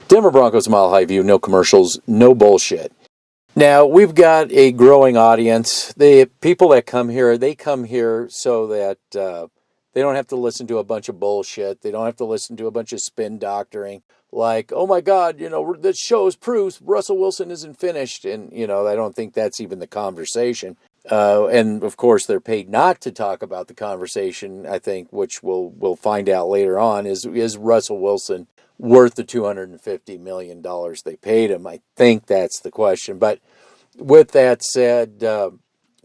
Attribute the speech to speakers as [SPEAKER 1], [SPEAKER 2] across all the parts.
[SPEAKER 1] Denver Broncos Mile High View, no commercials, no bullshit. Now, we've got a growing audience. The people that come here, they come here so that they don't have to listen to a bunch of bullshit. They don't have to listen to a bunch of spin doctoring. Like, oh my God, this shows proves Russell Wilson isn't finished. And, I don't think that's even the conversation. And, of course, they're paid not to talk about the conversation, I think, which we'll find out later on, is Russell Wilson worth the $250 million they paid him? I think that's the question. But with that said,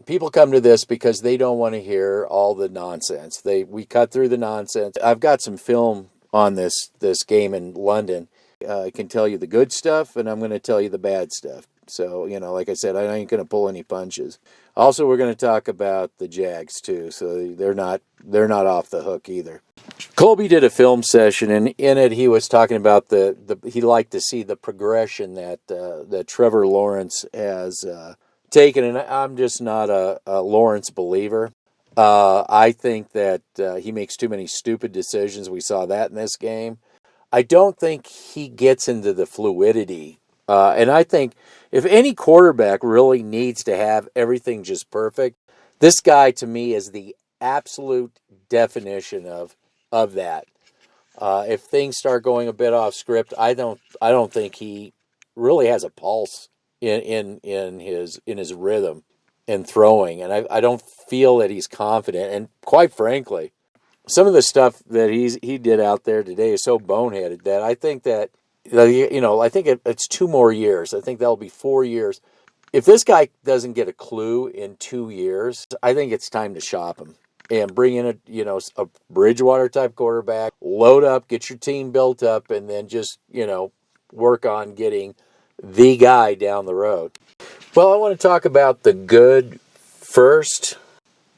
[SPEAKER 1] people come to this because they don't want to hear all the nonsense. We cut through the nonsense. I've got some film on this game in London. I can tell you the good stuff, and I'm going to tell you the bad stuff. So, like I said, I ain't going to pull any punches. Also, we're going to talk about the Jags, too, so they're not off the hook either. Colby did a film session, and in it he was talking about he liked to see the progression that Trevor Lawrence has taken, and I'm just not a Lawrence believer. I think that he makes too many stupid decisions. We saw that in this game. I don't think he gets into the fluidity. And I think if any quarterback really needs to have everything just perfect, this guy to me is the absolute definition of that. If things start going a bit off script, I don't think he really has a pulse in his rhythm and throwing, and I don't feel that he's confident. And quite frankly, some of the stuff that he did out there today is so boneheaded that I think that I think it's 2 more years. I think that'll be 4 years. If this guy doesn't get a clue in 2 years, I think it's time to shop him and bring in a Bridgewater type quarterback, load up, get your team built up, and then just work on getting the guy down the road. Well, I want to talk about the good first.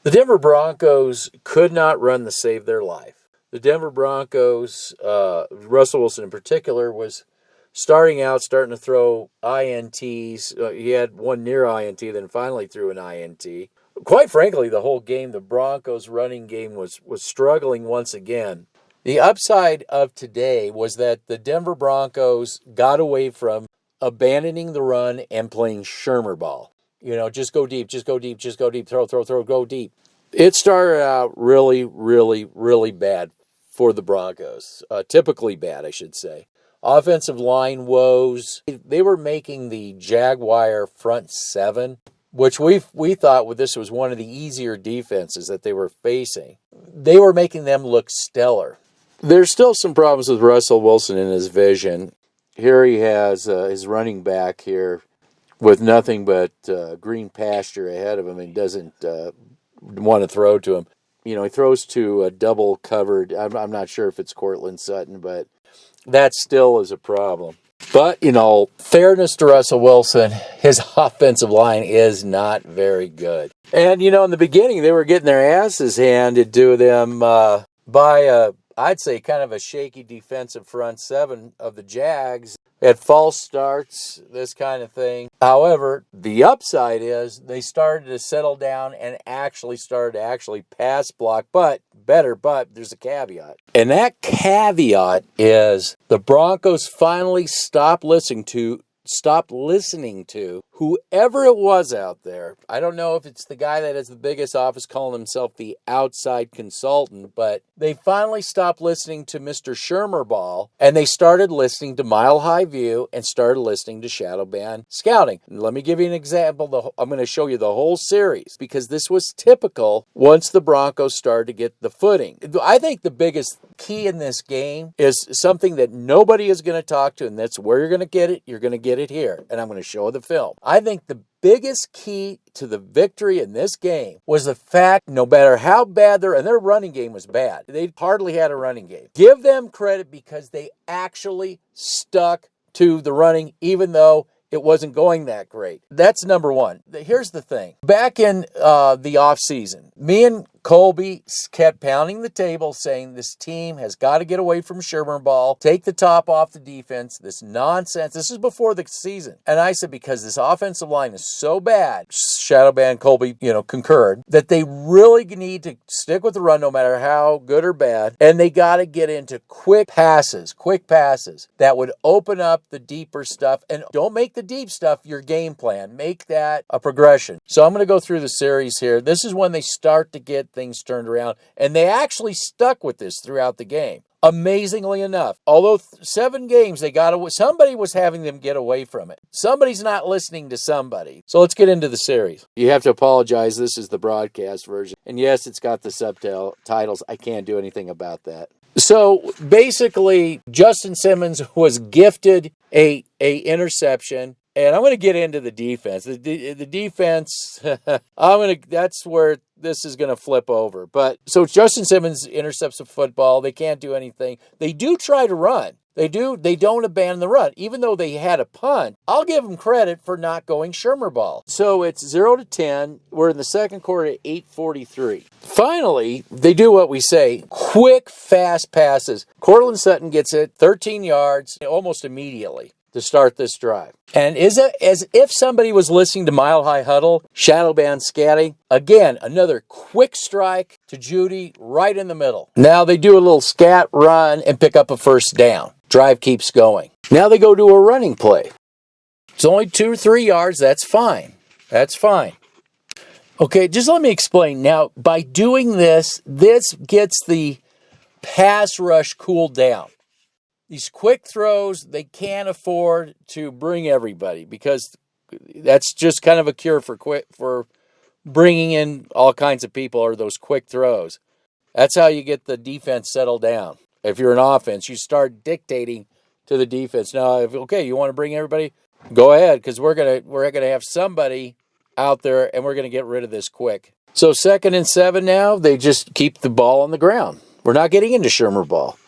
[SPEAKER 1] The Denver Broncos could not run to save their life. The Denver Broncos, Russell Wilson in particular, was starting to throw INTs. He had one near INT, then finally threw an INT. Quite frankly, the whole game, the Broncos' running game was struggling once again. The upside of today was that the Denver Broncos got away from abandoning the run and playing Shermer ball. Just go deep, throw, go deep. It started out really, really, really bad for the Broncos. Typically bad, I should say. Offensive line woes. They were making the Jaguar front seven, which we thought this was one of the easier defenses that they were facing. They were making them look stellar. There's still some problems with Russell Wilson in his vision. Here he has his running back here with nothing but green pasture ahead of him and doesn't want to throw to him. He throws to a double covered. I'm not sure if it's Cortland Sutton, but that still is a problem. But, fairness to Russell Wilson, his offensive line is not very good. And, in the beginning, they were getting their asses handed to them by I'd say kind of a shaky defensive front seven of the Jags. Had false starts, this kind of thing. However, the upside is they started to settle down and started to pass block, but there's a caveat. And that caveat is the Broncos finally stopped listening to whoever it was out there. I don't know if it's the guy that has the biggest office calling himself the outside consultant, but they finally stopped listening to Mr. Shermer Ball, and they started listening to Mile High View and started listening to Shadow Band Scouting. Let me give you an example. I'm going to show you the whole series because this was typical once the Broncos started to get the footing. I think the biggest key in this game is something that nobody is going to talk to, and that's where you're going to get it. You're going to get it here, and I'm going to show the film. I think the biggest key to the victory in this game was the fact no matter how bad their running game was bad. They hardly had a running game. Give them credit because they actually stuck to the running even though it wasn't going that great. That's number one. Here's the thing. Back in the offseason, me and Colby kept pounding the table saying this team has got to get away from Shermer ball, take the top off the defense, this nonsense. This is before the season. And I said, because this offensive line is so bad, Shadow Band Colby, concurred, that they really need to stick with the run no matter how good or bad. And they got to get into quick passes that would open up the deeper stuff. And don't make the deep stuff your game plan. Make that a progression. So I'm going to go through the series here. This is when they start to get things turned around, and they actually stuck with this throughout the game. Amazingly enough, although 7 games somebody was having them get away from it. Somebody's not listening to somebody. So let's get into the series. You have to apologize. This is the broadcast version, and yes, it's got the subtitles. I can't do anything about that. So basically, Justin Simmons was gifted a interception. And I'm going to get into the defense. The defense, that's where this is going to flip over. But so Justin Simmons intercepts a football. They can't do anything. They do try to run. They don't abandon the run. Even though they had a punt, I'll give them credit for not going Shermer ball. So it's 0-10. We're in the second quarter at 8:43. Finally, they do what we say. Quick, fast passes. Cortland Sutton gets it 13 yards almost immediately to start this drive. And is it as if somebody was listening to Mile High Huddle, Shadow Band Scatty? Again, another quick strike to Judy right in the middle. Now they do a little scat run and pick up a first down. Drive keeps going. Now they go to a running play. It's only 2 or 3 yards. That's fine. Okay, just let me explain. Now, by doing this gets the pass rush cooled down. These quick throws, they can't afford to bring everybody because that's just kind of a cure for bringing in all kinds of people, or those quick throws. That's how you get the defense settled down. If you're an offense, you start dictating to the defense. Now, you want to bring everybody, go ahead, because we're gonna have somebody out there, and we're gonna get rid of this quick. So 2nd and 7 now, they just keep the ball on the ground. We're not getting into Shermer ball.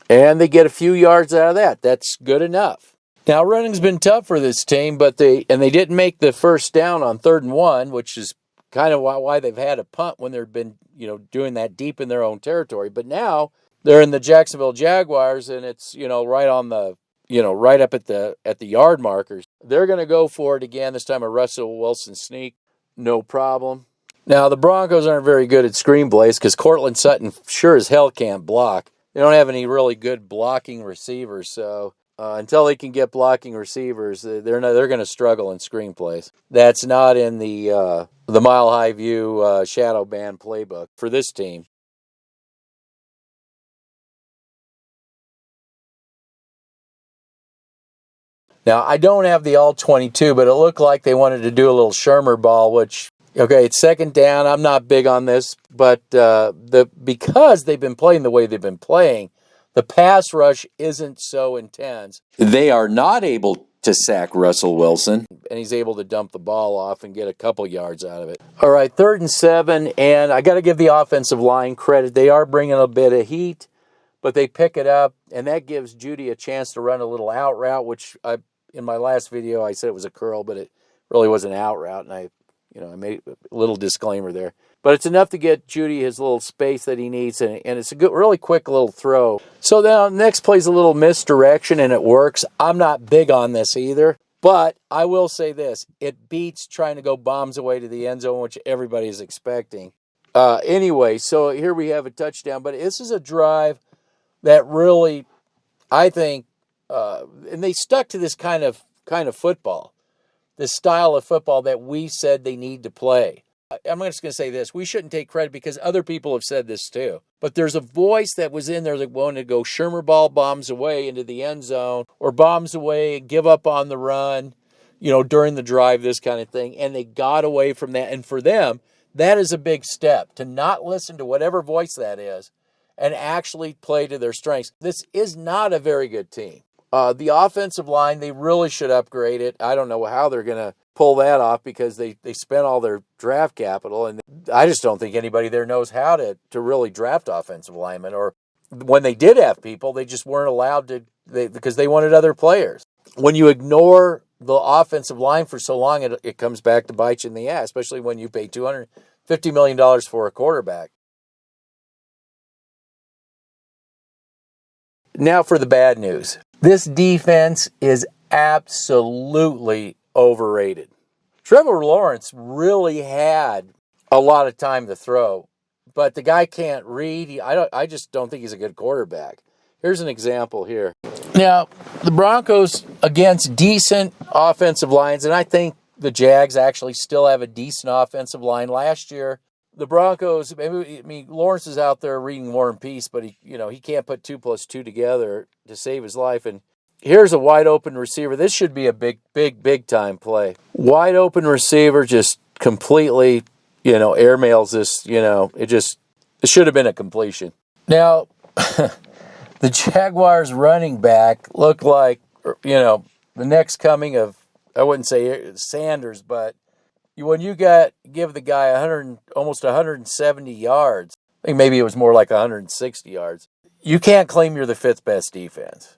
[SPEAKER 1] And they get a few yards out of that. That's good enough. Now, running's been tough for this team, but they didn't make the first down on 3rd and 1, which is kind of why they've had a punt when they've been, doing that deep in their own territory. But now they're in the Jacksonville Jaguars, and it's, right on the, right up at the yard markers. They're going to go for it again. This time a Russell Wilson sneak, no problem. Now, the Broncos aren't very good at screen plays because Cortland Sutton sure as hell can't block. They don't have any really good blocking receivers, so until they can get blocking receivers, they're going to struggle in screenplays. That's not in the Mile High View Shadow Band playbook for this team. Now, I don't have the all-22, but it looked like they wanted to do a little Shermer ball, which, okay, it's 2nd down. I'm not big on this, but because they've been playing the way they've been playing, the pass rush isn't so intense. They are not able to sack Russell Wilson, and he's able to dump the ball off and get a couple yards out of it. All right, 3rd and 7, and I got to give the offensive line credit. They are bringing a bit of heat, but they pick it up, and that gives Judy a chance to run a little out route, which in my last video I said it was a curl, but it really was an out route, and I made a little disclaimer there. But it's enough to get Judy his little space that he needs, and it's a good, really quick little throw. So now next play's a little misdirection, and it works. I'm not big on this either, but I will say this. It beats trying to go bombs away to the end zone, which everybody is expecting. Anyway, so here we have a touchdown, but this is a drive that really, I think, and they stuck to this kind of football, this style of football that we said they need to play. I'm just going to say this. We shouldn't take credit because other people have said this too. But there's a voice that was in there that wanted to go Shermer ball bombs away into the end zone, or bombs away, give up on the run, during the drive, this kind of thing. And they got away from that. And for them, that is a big step, to not listen to whatever voice that is and actually play to their strengths. This is not a very good team. The offensive line, they really should upgrade it. I don't know how they're going to pull that off because they spent all their draft capital, and I just don't think anybody there knows how to really draft offensive linemen. Or when they did have people, they just weren't allowed to because they wanted other players. When you ignore the offensive line for so long, it comes back to bite you in the ass, especially when you pay $250 million for a quarterback. Now for the bad news. This defense is absolutely overrated. Trevor Lawrence really had a lot of time to throw, but the guy can't read. I just don't think he's a good quarterback. Here's an example here. Now, the Broncos against decent offensive lines, and I think the Jags actually still have a decent offensive line. Last year, the Broncos, Lawrence is out there reading War and Peace, but he can't put 2 plus 2 together to save his life. And here's a wide open receiver. This should be a big time play. Wide open receiver just completely, airmails this. It should have been a completion. Now, the Jaguars running back looked like, the next coming of, I wouldn't say Sanders, but when you give the guy almost 170 yards, I think maybe it was more like 160 yards, you can't claim you're the 5th best defense.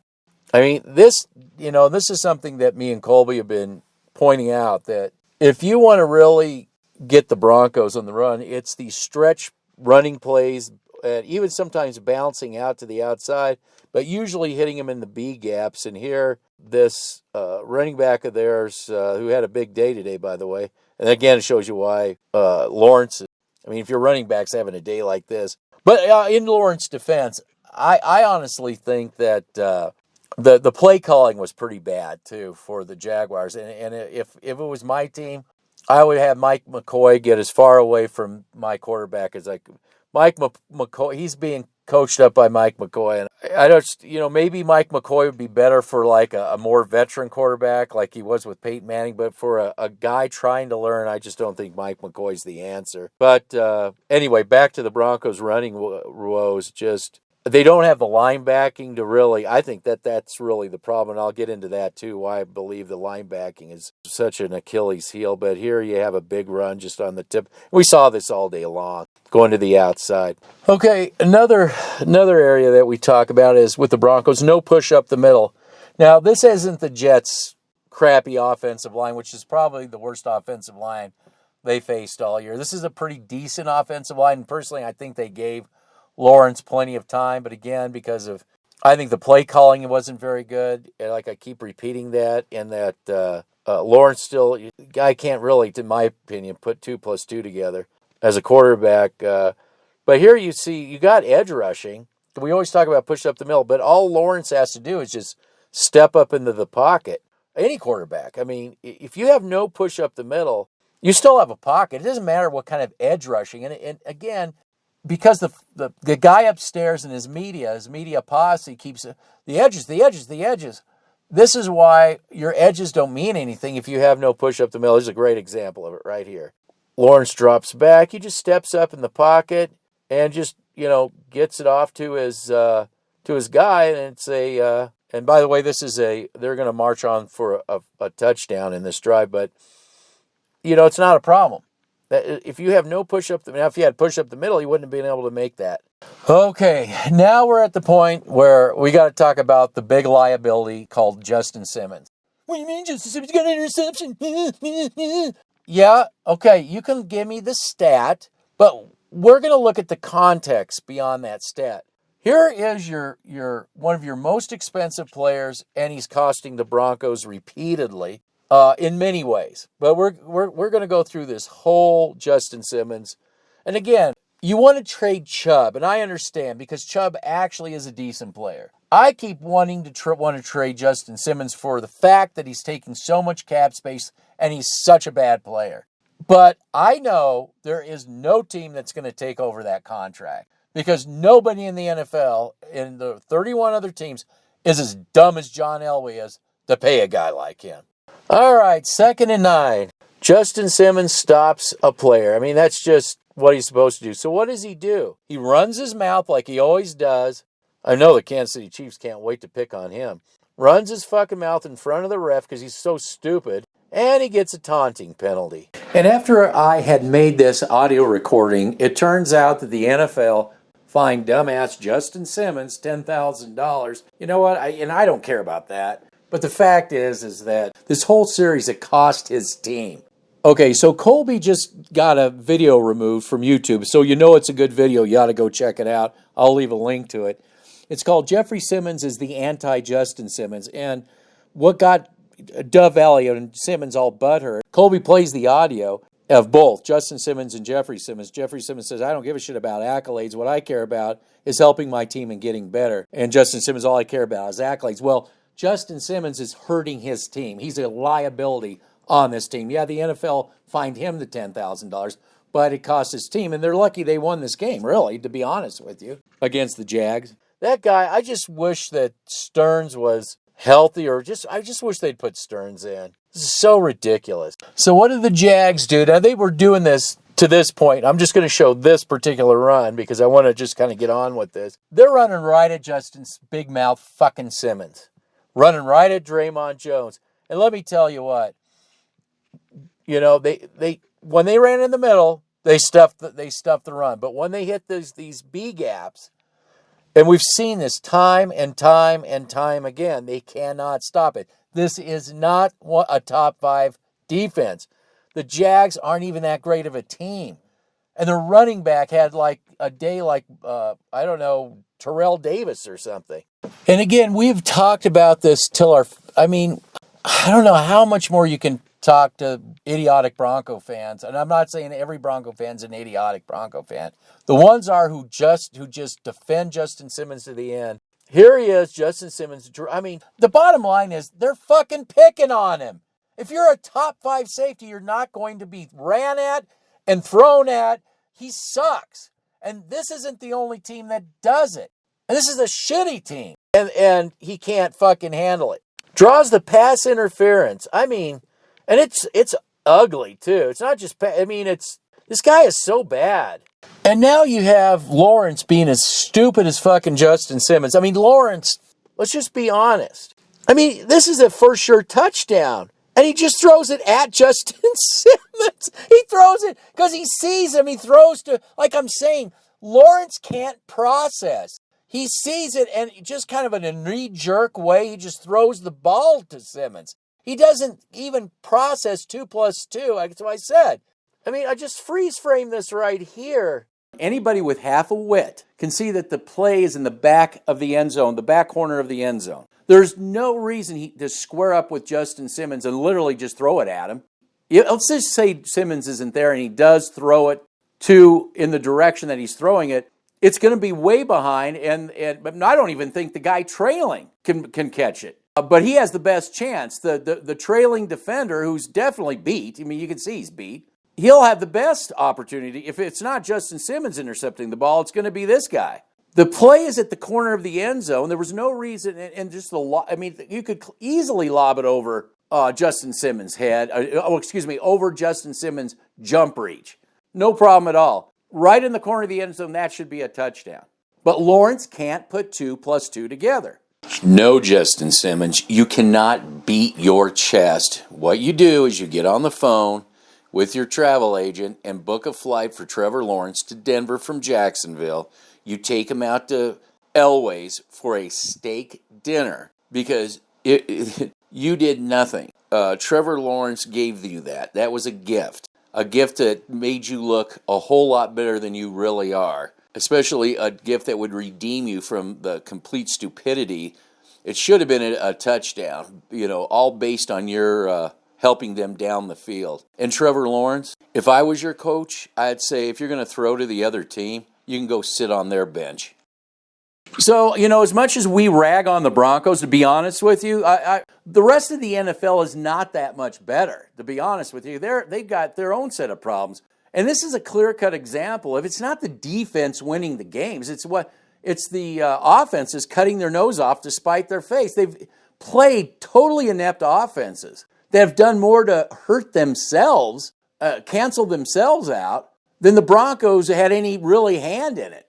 [SPEAKER 1] I mean, this is something that me and Colby have been pointing out, that if you want to really get the Broncos on the run, it's these stretch running plays, and even sometimes bouncing out to the outside, but usually hitting them in the B gaps. And here, this running back of theirs, who had a big day today, by the way, and again, it shows you why Lawrence, if your running back's having a day like this. But in Lawrence's defense, I honestly think that the play calling was pretty bad, too, for the Jaguars. And if it was my team, I would have Mike McCoy get as far away from my quarterback as I could. Mike McCoy, he's being coached up by Mike McCoy. And I don't, maybe Mike McCoy would be better for like a more veteran quarterback like he was with Peyton Manning. But for a guy trying to learn, I just don't think Mike McCoy's the answer. But anyway, back to the Broncos running woes. Just, they don't have the linebacking to really, I think that's really the problem. And I'll get into that too, why I believe the linebacking is such an Achilles heel. But here you have a big run just on the tip. We saw this all day long, going to the outside. Okay, another area that we talk about is with the Broncos, no push up the middle. Now, this isn't the Jets' crappy offensive line, which is probably the worst offensive line they faced all year. This is a pretty decent offensive line, and personally, I think they gave Lawrence plenty of time, but again, because of, I think the play calling wasn't very good, and like I keep repeating that, and that Lawrence still, guy can't really, in my opinion, put 2 plus 2 together as a quarterback. But here you see, you got edge rushing. We always talk about push up the middle, but all Lawrence has to do is just step up into the pocket. Any quarterback. If you have no push up the middle, you still have a pocket. It doesn't matter what kind of edge rushing. And again, because the guy upstairs in his media posse keeps the edges. This is why your edges don't mean anything if you have no push up the middle. This is a great example of it right here. Lawrence drops back. He just steps up in the pocket and just, gets it off to his guy. And it's and by the way, they're going to march on for a touchdown in this drive, but it's not a problem. If you have no push up, if you had push up the middle, you wouldn't have been able to make that. Okay, now we're at the point where we got to talk about the big liability called Justin Simmons. What do you mean Justin Simmons got an interception? Yeah, okay, you can give me the stat, but we're going to look at the context beyond that stat. Here is your one of your most expensive players, and he's costing the Broncos repeatedly. In many ways. But we're going to go through this whole Justin Simmons. And again, you want to trade Chubb, and I understand because Chubb actually is a decent player. I keep wanting to want to trade Justin Simmons for the fact that he's taking so much cap space and he's such a bad player. But I know there is no team that's going to take over that contract because nobody in the NFL, in the 31 other teams, is as dumb as John Elway is to pay a guy like him. All right, 2nd and 9. Justin Simmons stops a player. That's just what he's supposed to do. So what does he do? He runs his mouth like he always does. I know the Kansas City Chiefs can't wait to pick on him. Runs his fucking mouth in front of the ref because he's so stupid, and he gets a taunting penalty. And after I had made this audio recording, it turns out that the NFL fined dumbass Justin Simmons $10,000. You know what? I don't care about that. But the fact is that this whole series, it cost his team. Okay, so Colby just got a video removed from YouTube, so it's a good video. You ought to go check it out. I'll leave a link to it. It's called Jeffrey Simmons is the anti-Justin Simmons. And what got Dove Elliott and Simmons all butthurt, Colby plays the audio of both Justin Simmons and Jeffrey Simmons. Jeffrey Simmons says, I don't give a shit about accolades. What I care about is helping my team and getting better. And Justin Simmons, all I care about is accolades. Well, Justin Simmons is hurting his team. He's a liability on this team. Yeah, the NFL fined him the $10,000, but it cost his team. And they're lucky they won this game, really, to be honest with you, against the Jags. That guy, I just wish that Stearns was healthy, or I just wish they'd put Stearns in. This is so ridiculous. So what did the Jags do? Now, they were doing this to this point. I'm just going to show this particular run because I want to just kind of get on with this. They're running right at Justin's big mouth fucking Simmons. Running right at Draymond Jones. And let me tell you what, you know, they when they ran in the middle, they stuffed the run. But when they hit these B gaps, and we've seen this time and time and time again, they cannot stop it. This is not a top 5 defense. The Jags aren't even that great of a team. And their running back had like a day like, I don't know, Terrell Davis or something. And again, we've talked about this I don't know how much more you can talk to idiotic Bronco fans. And I'm not saying every Bronco fan's an idiotic Bronco fan. The ones are who just defend Justin Simmons to the end. Here he is, Justin Simmons. I mean, the bottom line is they're fucking picking on him. If you're a top 5 safety, you're not going to be ran at and thrown at. He sucks. And this isn't the only team that does it. And this is a shitty team. And he can't fucking handle it. Draws the pass interference. I mean, and it's ugly too. It's not just, this guy is so bad. And now you have Lawrence being as stupid as fucking Justin Simmons. I mean, Lawrence, let's just be honest. I mean, this is a for sure touchdown. And he just throws it at Justin Simmons. He throws it because he sees him. He throws to, like I'm saying, Lawrence can't process. He sees it and just kind of in a knee-jerk way, he just throws the ball to Simmons. He doesn't even process 2 plus 2. That's what I said. I mean, I just freeze frame this right here. Anybody with half a wit can see that the play is in the back of the end zone, the back corner of the end zone. There's no reason to square up with Justin Simmons and literally just throw it at him. Let's just say Simmons isn't there and he does throw it in the direction that he's throwing it. It's going to be way behind, but I don't even think the guy trailing can catch it. But he has the best chance. The trailing defender, who's definitely beat, I mean, you can see he's beat, he'll have the best opportunity. If it's not Justin Simmons intercepting the ball, it's going to be this guy. The play is at the corner of the end zone. There was no reason, and just you could easily lob it over Justin Simmons' head. Over Justin Simmons' jump reach. No problem at all. Right in the corner of the end zone, that should be a touchdown. But Lawrence can't put 2 plus 2 together. No, Justin Simmons, you cannot beat your chest. What you do is you get on the phone with your travel agent and book a flight for Trevor Lawrence to Denver from Jacksonville. You take him out to Elway's for a steak dinner because you did nothing. Trevor Lawrence gave you that. That was a gift that made you look a whole lot better than you really are, especially a gift that would redeem you from the complete stupidity. It should have been a touchdown, all based on your helping them down the field. And Trevor Lawrence, if I was your coach, I'd say if you're going to throw to the other team, you can go sit on their bench. So, as much as we rag on the Broncos, to be honest with you, the rest of the NFL is not that much better, to be honest with you. They've got their own set of problems. And this is a clear-cut example of it's not the defense winning the games. It's the offense is cutting their nose off to spite their face. They've played totally inept offenses that have done more to hurt themselves, cancel themselves out, than the Broncos had any really hand in it.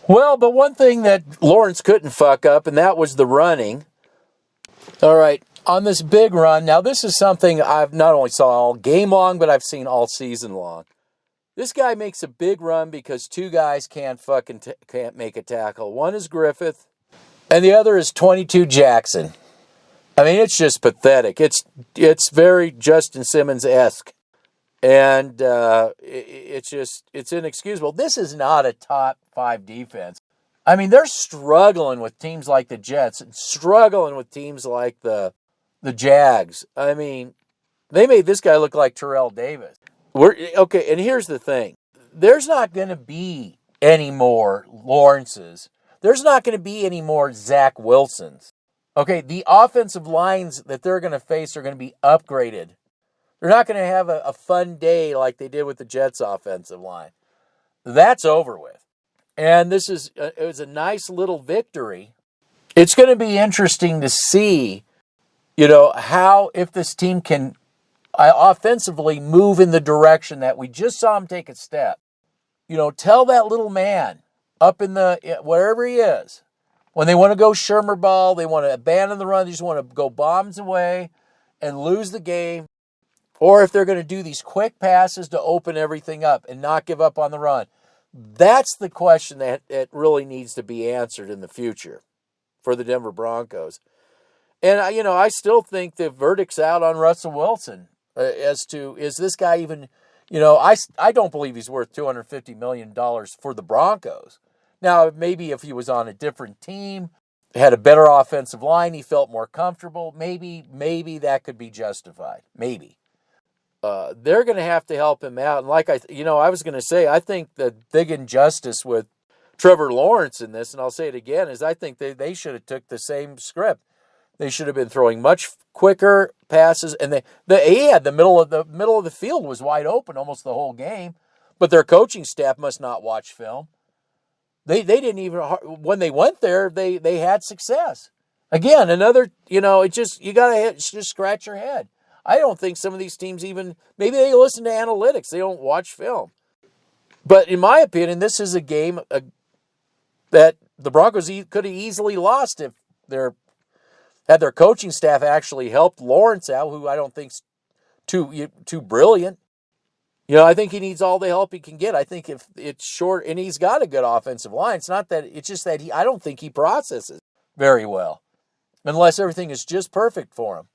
[SPEAKER 1] Well, but one thing that Lawrence couldn't fuck up, and that was the running. All right, on this big run, now this is something I've not only saw all game long, but I've seen all season long. This guy makes a big run because 2 guys can't make a tackle. One is Griffith, and the other is 22 Jackson. I mean, it's just pathetic. It's very Justin Simmons-esque. And it's inexcusable. This is not a top 5 defense. I mean, they're struggling with teams like the Jets and struggling with teams like the Jags. I mean, they made this guy look like Terrell Davis. Okay, and here's the thing. There's not going to be any more Lawrences. There's not going to be any more Zach Wilsons. Okay, the offensive lines that they're going to face are going to be upgraded. They're not going to have a fun day like they did with the Jets offensive line. That's over with. And it was a nice little victory. It's going to be interesting to see, how, if this team can offensively move in the direction that we just saw him take a step. Tell that little man up in wherever he is, when they want to go Shermer ball, they want to abandon the run, they just want to go bombs away and lose the game, or if they're going to do these quick passes to open everything up and not give up on the run. That's the question that really needs to be answered in the future for the Denver Broncos. And, I still think the verdict's out on Russell Wilson as to, is this guy even, I don't believe he's worth $250 million for the Broncos. Now, maybe if he was on a different team, had a better offensive line, he felt more comfortable, maybe that could be justified. Maybe. They're going to have to help him out. And like I was going to say, I think the big injustice with Trevor Lawrence in this, and I'll say it again, is I think they should have took the same script. They should have been throwing much quicker passes, and the middle of the field was wide open almost the whole game. But their coaching staff must not watch film. They didn't even, when they went there, they had success. Again, another, you gotta just scratch your head. I don't think some of these teams even, maybe they listen to analytics. They don't watch film. But in my opinion, this is a game that the Broncos could have easily lost if had their coaching staff actually helped Lawrence out, who I don't think's too brilliant. I think he needs all the help he can get. I think if it's short, and he's got a good offensive line, it's just that I don't think he processes very well, unless everything is just perfect for him.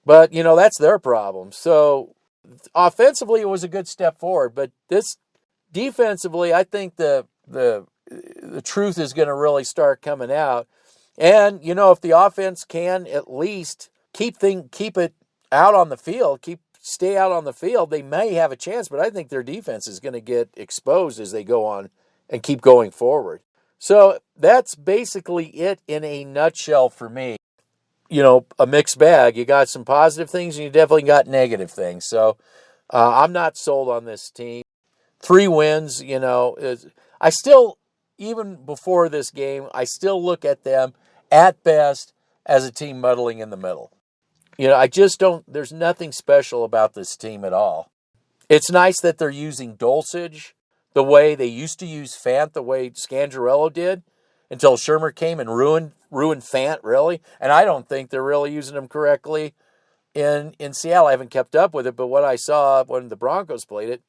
[SPEAKER 1] But, that's their problem. So, offensively, it was a good step forward. But this, defensively, I think the truth is going to really start coming out. And, if the offense can at least keep it out on the field, stay out on the field, they may have a chance. But I think their defense is going to get exposed as they go on and keep going forward. So, that's basically it in a nutshell for me. A mixed bag. You got some positive things and you definitely got negative things. So I'm not sold on this team. 3 wins, I still, even before this game, I still look at them at best as a team muddling in the middle. I just don't, there's nothing special about this team at all. It's nice that they're using Dulcich the way they used to use Fant, the way Scangarello did, until Shermer came and ruined Fant, really. And I don't think they're really using him correctly in Seattle. I haven't kept up with it, but what I saw when the Broncos played it,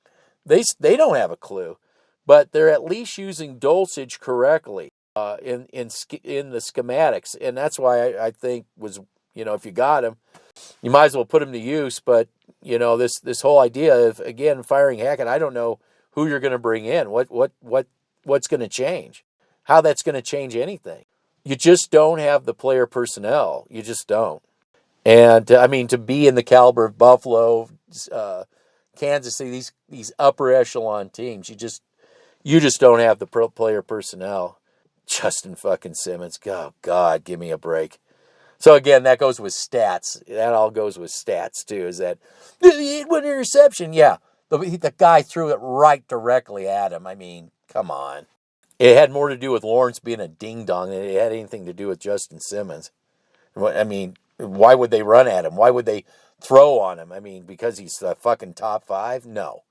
[SPEAKER 1] they don't have a clue. But they're at least using Dulcich correctly in the schematics. And that's why I think was, if you got him, you might as well put him to use. But, this whole idea of, again, firing Hackett, I don't know who you're going to bring in. What's going to change? How that's going to change anything. You just don't have the player personnel. You just don't. And, to be in the caliber of Buffalo, Kansas City, these upper echelon teams, you just don't have the player personnel. Justin fucking Simmons. Oh, God, give me a break. So, again, that goes with stats. That all goes with stats, too, is that one interception. Yeah, the guy threw it right directly at him. Come on. It had more to do with Lawrence being a ding-dong than it had anything to do with Justin Simmons. Why would they run at him? Why would they throw on him? Because he's the fucking top 5? No.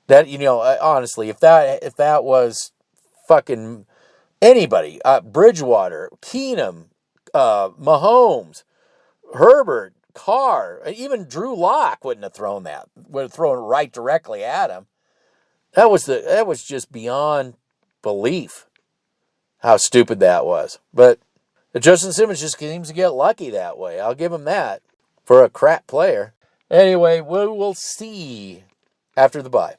[SPEAKER 1] That, honestly, if that was fucking anybody, Bridgewater, Keenum, Mahomes, Herbert, Carr, even Drew Lock wouldn't have thrown that. Would have thrown it right directly at him. That was just beyond belief how stupid that was. But Justin Simmons just seems to get lucky that way. I'll give him that for a crap player. Anyway, we will see after the bye.